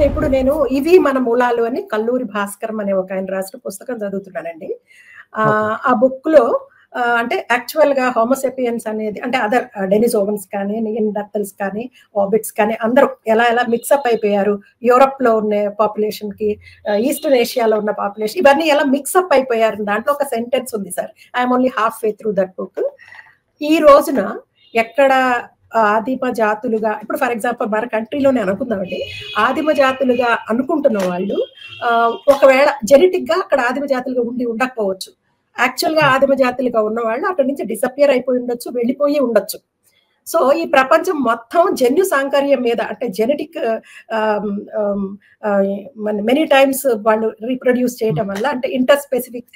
ఇప్పుడు నేను ఇవి మన మూలాలు అని కల్లూరి భాస్కరం అనే ఒక ఆయన రాసిన పుస్తకం చదువుతున్నానండి. ఆ బుక్ లో అంటే యాక్చువల్ గా హోమోసెపియన్స్ అనేది అంటే అదర్ డెనిసోవన్స్ కానీ నియండర్తల్స్ కానీ ఆబిట్స్ కానీ అందరూ ఎలా ఎలా మిక్సప్ అయిపోయారు, యూరప్ లో ఉన్న పాపులేషన్ కి ఈస్టర్న్ ఏషియాలో ఉన్న పాపులేషన్ ఇవన్నీ ఎలా మిక్సప్ అయిపోయారు. దాంట్లో ఒక సెంటెన్స్ ఉంది sir, I'm only half way through that book. ఈ రోజున ఎక్కడ ఆదిమ జాతులుగా, ఇప్పుడు ఫర్ ఎగ్జాంపుల్ మన కంట్రీలోనే అనుకుందామండి, ఆదిమ జాతులుగా అనుకుంటున్న వాళ్ళు ఒకవేళ జెనెటిక్ గా అక్కడ ఆదిమ జాతులుగా ఉండి ఉండకపోవచ్చు. యాక్చువల్ గా ఆదిమ జాతులుగా ఉన్న వాళ్ళు అక్కడి నుంచి డిసపియర్ అయిపోయి ఉండొచ్చు, వెళ్ళిపోయి ఉండొచ్చు. సో ఈ ప్రపంచం మొత్తం జన్యు సాంకర్యం మీద అంటే జెనెటిక్ మెనీ టైమ్స్ వాళ్ళు రీప్రొడ్యూస్ చేయడం వల్ల అంటే interspecific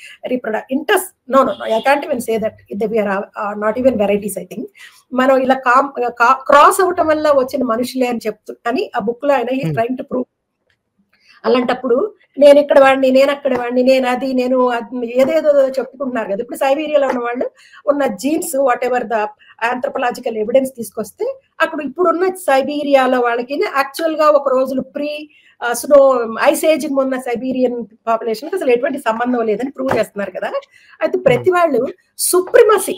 no I can't even say that not even varieties. I think మనం ఇలా క్రాస్ అవటం వల్ల వచ్చిన మనుషులే అని అని ఆ బుక్ లో ఆయన ట్రైంగ్ టు ప్రూవ్. అలాంటప్పుడు నేను ఇక్కడ వాడిని, నేను అక్కడ వాడిని, నేను ఏదేదో చెప్పుకుంటున్నారు కదా. ఇప్పుడు సైబీరియాలో ఉన్న వాళ్ళు ఉన్న genes whatever the anthropological evidence తీసుకొస్తే అక్కడ ఇప్పుడున్న సైబీరియాలో వాళ్ళకి యాక్చువల్ గా ఒక రోజులు ప్రీ స్నో ఐస్ ఏజ్ ఉన్న సైబీరియన్ పాపులేషన్ అసలు ఎటువంటి సంబంధం లేదని ప్రూవ్ చేస్తున్నారు కదా. అయితే ప్రతి వాళ్ళు సుప్రిమసీ,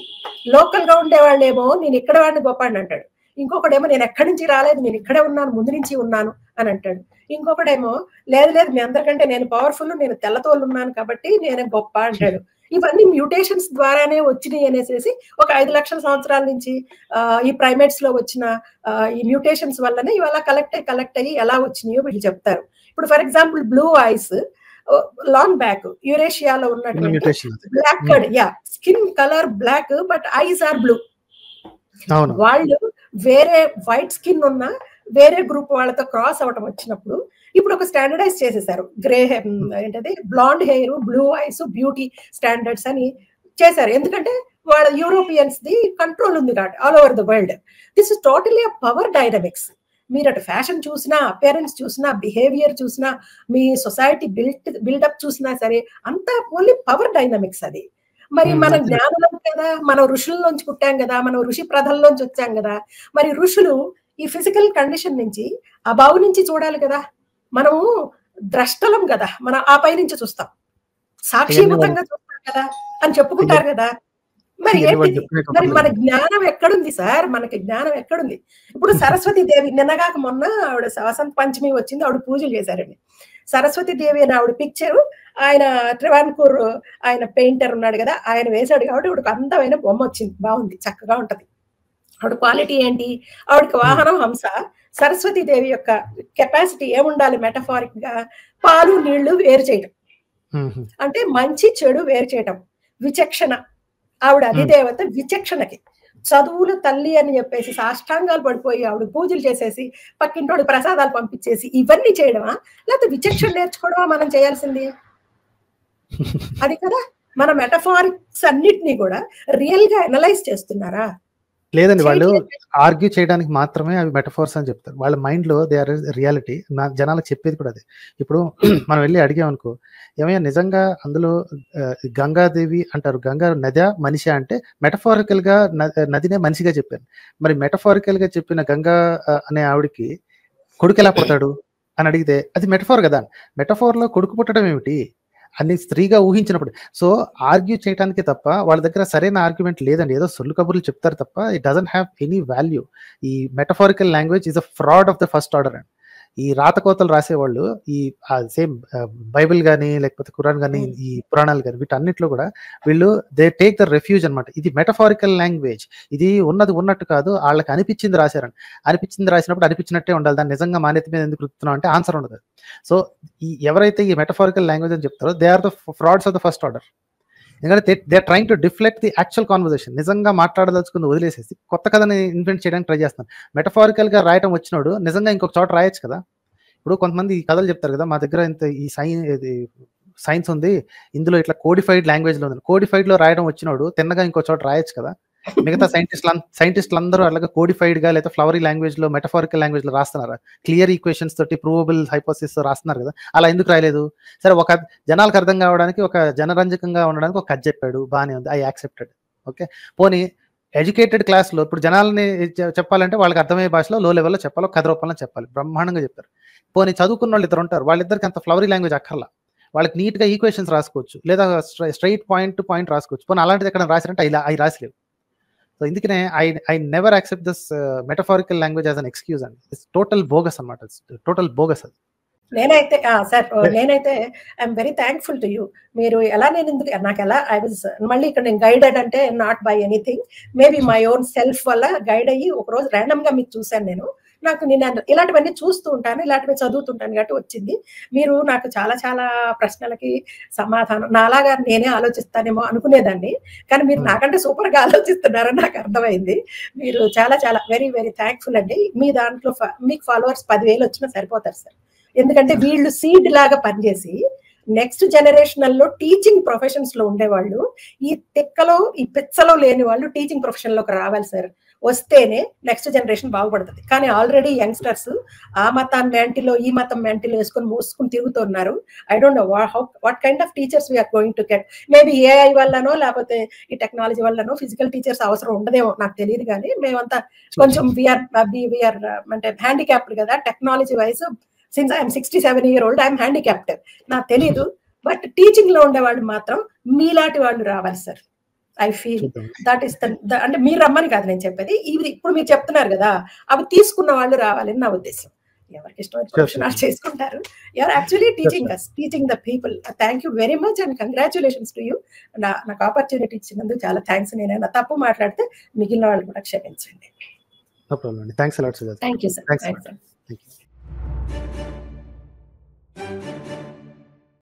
లోకల్ గా ఉండే వాళ్ళేమో నేను ఇక్కడ వాడిని గొప్ప అంటాడు, ఇంకొకడేమో నేను ఎక్కడి నుంచి రాలేదు, నేను ఇక్కడే ఉన్నాను, ముందు నుంచి ఉన్నాను అని అంటాడు. ఇంకొకడేమో లేదు లేదు మీ అందరికంటే నేను పవర్ఫుల్, నేను తెల్లతోళ్ళు ఉన్నాను కాబట్టి నేనే గొప్ప అంటాడు. ఇవన్నీ మ్యూటేషన్స్ ద్వారానే వచ్చినాయి అనేసి ఒక 5 లక్షల సంవత్సరాల నుంచి ఈ ప్రైమేట్స్ లో వచ్చిన ఈ మ్యూటేషన్స్ వల్లనే ఇవాళ కలెక్ట్ అయ్యి ఎలా వచ్చినాయో వీళ్ళు చెప్తారు. ఇప్పుడు for example blue eyes long back యూరేషియాలో ఉన్నటువంటి black skin colour black but eyes are blue. వాళ్ళు వేరే వైట్ స్కిన్ ఉన్న వేరే గ్రూప్ వాళ్ళతో క్రాస్ అవటం వచ్చినప్పుడు ఇప్పుడు ఒక స్టాండర్డైజ్ చేసేసారు. ఏంటది blonde hair, blue eyes, beauty standards అని చేశారు. ఎందుకంటే వాళ్ళ యూరోపియన్స్ ది కంట్రోల్ ఉంది కాబట్టి all over the world. This is totally a power dynamics. మీరు అటు ఫ్యాషన్ చూసినా, అపియరెన్స్ చూసినా, బిహేవియర్ చూసినా, మీ సొసైటీ బిల్డప్ చూసినా సరే అంతా ఓన్లీ పవర్ డైనమిక్స్ అది. మరి మన జ్ఞానులం కదా, మనం ఋషుల్లోంచి పుట్టాం కదా, మనం ఋషి ప్రధల్లోంచి వచ్చాం కదా. మరి ఋషులు ఈ ఫిజికల్ కండిషన్ నుంచి ఆ బావు నుంచి చూడాలి కదా. మనము ద్రష్టలం కదా, మనం ఆ పై నుంచి చూస్తాం, సాక్షిభూతంగా చూస్తాం కదా అని చెప్పుకుంటారు కదా. మరి ఏంటిది? మరి మన జ్ఞానం ఎక్కడుంది సార్? మనకి జ్ఞానం ఎక్కడుంది? ఇప్పుడు సరస్వతి దేవి నిన్నగాక మొన్న ఆవిడ వసంత పంచమి వచ్చింది, ఆవిడ పూజలు చేశారండి. సరస్వతి దేవి అని ఆవిడ పిక్చర్ ఆయన ట్రివాన్కూర్ ఆయన పెయింటర్ ఉన్నాడు కదా, ఆయన వేశాడు కాబట్టి ఆవిడకి అందమైన బొమ్మ వచ్చింది, బాగుంది, చక్కగా ఉంటది. ఆవిడ క్వాలిటీ ఏంటి? ఆవిడకి వాహనం హంస. సరస్వతి దేవి యొక్క కెపాసిటీ ఏముండాలి? మెటఫారిక్ గా పాలు నీళ్లు వేరు చేయడం, అంటే మంచి చెడు వేరు చేయడం, విచక్షణ. ఆవిడ అధిదేవత విచక్షణకి. చదువుల తల్లి అని చెప్పేసి సాష్టాంగాలు పడిపోయి ఆవిడ పూజలు చేసేసి పక్కింటోడి ప్రసాదాలు పంపించేసి ఇవన్నీ చేయడమా, లేకపోతే విచక్షణ నేర్చుకోవడమా మనం చేయాల్సింది? అది కదా. మన మెటఫారిక్స్ అన్నిటినీ కూడా రియల్ గా అనలైజ్ చేస్తున్నారా? లేదండి, వాళ్ళు ఆర్గ్యూ చేయడానికి మాత్రమే అవి మెటఫోర్స్ అని చెప్తారు. వాళ్ళ మైండ్ లో దే ఆర్ రియాలిటీ. నా జనాలకు చెప్పేది కూడా అదే. ఇప్పుడు మనం వెళ్ళి అడిగామనుకో, ఏమయ్యా నిజంగా అందులో గంగాదేవి అంటారు, గంగా నది మనిషి అంటే మెటఫారికల్ గా నదినే మనిషిగా చెప్పారు. మరి మెటఫారికల్ గా చెప్పిన గంగా అనే ఆవిడికి కొడుకు ఎలా పుడతాడు అని అడిగితే అది మెటఫోర్ కదా. మెటఫోర్ లో కొడుకు పుట్టడం ఏమిటి? అన్ని స్త్రీగా ఊహించినప్పుడు. సో ఆర్గ్యూ చేయడానికి తప్ప వాళ్ళ దగ్గర సరైన ఆర్గ్యుమెంట్ లేదండి. ఏదో సొల్లు కబుర్లు చెప్తారు తప్ప it doesn't have any value. ఈ metaphorical language is a fraud of the first order and ఈ రాతకోతలు రాసేవాళ్ళు ఈ సేమ్ బైబిల్ కానీ లేకపోతే ఖురాన్ కానీ ఈ పురాణాలు కానీ వీటన్నిటిలో కూడా వీళ్ళు దే టేక్ ద రెఫ్యూజ్ అనమాట. ఇది మెటఫారికల్ లాంగ్వేజ్, ఇది ఉన్నది ఉన్నట్టు కాదు, వాళ్ళకి అనిపించింది రాశారని. అనిపించింది రాసినప్పుడు అనిపించినట్టే ఉండాలి, దాన్ని నిజంగా మాన్యత మీద ఎందుకు రుతున్నాం అంటే ఆన్సర్ ఉండదు. సో ఈ ఎవరైతే ఈ మెటఫారికల్ లాంగ్వేజ్ అని చెప్తారో they are the frauds of the first order. ఎందుకంటే they are trying to deflect the actual conversation. నిజంగా మాట్లాడదలుచుకుంది వదిలేసేసి కొత్త కథని ఇన్వెంట్ చేయడానికి ట్రై చేస్తాను. మెటఫారికల్ గా రాయటం వచ్చినోడు నిజంగా ఇంకొక చోట రాయొచ్చు కదా. ఇప్పుడు కొంతమంది ఈ కథలు చెప్తారు కదా, మా దగ్గర ఇంత ఈ సైన్స్ ఉంది, ఇందులో ఇట్లా కోడిఫైడ్ లాంగ్వేజ్ లో ఉంది. కోడిఫైడ్ లో రాయడం వచ్చినోడు తిన్నగా ఇంకో చోట రాయొచ్చు కదా. మిగతా సైంటిస్టులు అందరూ అలాగే కోడిఫైడ్ గా లేదా ఫ్లవరీ లాంగ్వేజ్ లో మెటఫారికల్ లాంగ్వేజ్ లో రాస్తున్నారు, క్లియర్ ఈక్వేషన్స్ తోటి ప్రూవబుల్ హైపోథిసిస్ రాస్తున్నారు కదా. అలా ఎందుకు రాయలేదు? సరే, ఒక జనాలకు అర్థం కావడానికి, ఒక జనరంజకంగా ఉండడానికి ఒక కథ చెప్పాడు, బాగానే ఉంది, ఐ యాక్సెప్టెడ్. ఓకే, పోనీ ఎడ్యుకేటెడ్ క్లాస్లో ఇప్పుడు జనాలని చెప్పాలంటే వాళ్ళకి అర్థమయ్యే భాషలో లో లెవెల్లో చెప్పాలి, కథ రూపంలో చెప్పాలి, బ్రహ్మాండంగా చెప్తారు. పోనీ చదువుకున్న వాళ్ళు ఇద్దరు ఉంటారు, వాళ్ళిద్దరికి అంత ఫ్లవరీ లాంగ్వేజ్ అక్కర్లా, వాళ్ళకి నీట్గా ఈక్వేషన్స్ రాసుకోవచ్చు, లేదా స్ట్రైట్ పాయింట్ టు పాయింట్ రాసుకోవచ్చు. పోనీ అలాంటిది ఎక్కడ రాశారంటే అవి రాసలేవు. సో ఇందుకనే I never accept this metaphorical language as an excuse అండి. ఇట్స్ టోటల్ బోగస్ అన్నమాట, టోటల్ బోగస్ అది. నేనైతే సార్ నేనైతే I'm very thankful to you. మీరు ఎలా నేను ఎందుకు నాకు ఎలా ఐ వాజ్ మళ్ళీ ఇక్కడ నేను గైడెడ్ అంటే not by anything, maybe my own self వల్ల గైడ్ అయ్యి ఒకరోజు ర్యాండమ్ గా మీకు చూశాను. నేను ఇలాంటివన్నీ చూస్తూ ఉంటాను, ఇలాంటివి చదువుతుంటాను కాబట్టి వచ్చింది. మీరు నాకు చాలా చాలా ప్రశ్నలకి సమాధానం నాలాగా నేనే ఆలోచిస్తానేమో అనుకునేదాన్ని, కానీ మీరు నాకంటే సూపర్ గా ఆలోచిస్తున్నారని నాకు అర్థమైంది. మీరు చాలా చాలా వెరీ వెరీ థ్యాంక్ఫుల్ అండి. మీ దాంట్లో మీకు ఫాలోవర్స్ 10,000 వచ్చినా సరిపోతారు సార్. ఎందుకంటే వీళ్ళు సీడ్ లాగా పనిచేసి నెక్స్ట్ జనరేషన్ లో టీచింగ్ ప్రొఫెషన్స్ లో ఉండేవాళ్ళు, ఈ తిక్కలో ఈ పిచ్చలో లేని వాళ్ళు టీచింగ్ ప్రొఫెషన్ లోకి రావాలి సార్. వస్తేనే నెక్స్ట్ జనరేషన్ బాగుపడుతుంది. కానీ ఆల్రెడీ యంగ్స్టర్స్ ఆ మతాన్ని మ్యాంటిలో ఈ మతం మ్యాంటిలో వేసుకొని మోసుకుని తిరుగుతున్నారు. I don't know what kind of teachers we are going to get. Maybe AI వల్లనో లేకపోతే ఈ టెక్నాలజీ వల్లనో ఫిజికల్ టీచర్స్ అవసరం ఉండదేమో నాకు తెలియదు, కానీ మేమంతా కొంచెం వీఆర్ అంటే హ్యాండిక్యాప్డ్ కదా technology wise. Since I'm 67-year-old, I'm handicapped. నాకు తెలీదు, బట్ టీచింగ్ లో ఉండేవాళ్ళు మాత్రం మీలాంటి వాళ్ళు రావాలి sir. I feel that is అంటే మీరు రమ్మని కాదు నేను చెప్పేది, ఇవి ఇప్పుడు మీరు చెప్తున్నారు కదా అవి తీసుకున్న వాళ్ళు రావాలని నా ఉద్దేశం. ఎవరికి ఇష్టం చేసుకుంటారు. You're actually teaching the people. Thank you very much and congratulations to you. నాకు ఆపర్చునిటీ ఇచ్చినందుకు చాలా థ్యాంక్స్. నేనైనా తప్పు మాట్లాడితే మిగిలిన వాళ్ళు కూడా క్షమించండి. Thanks a lot Sujatha. Thank you sir. Thank you.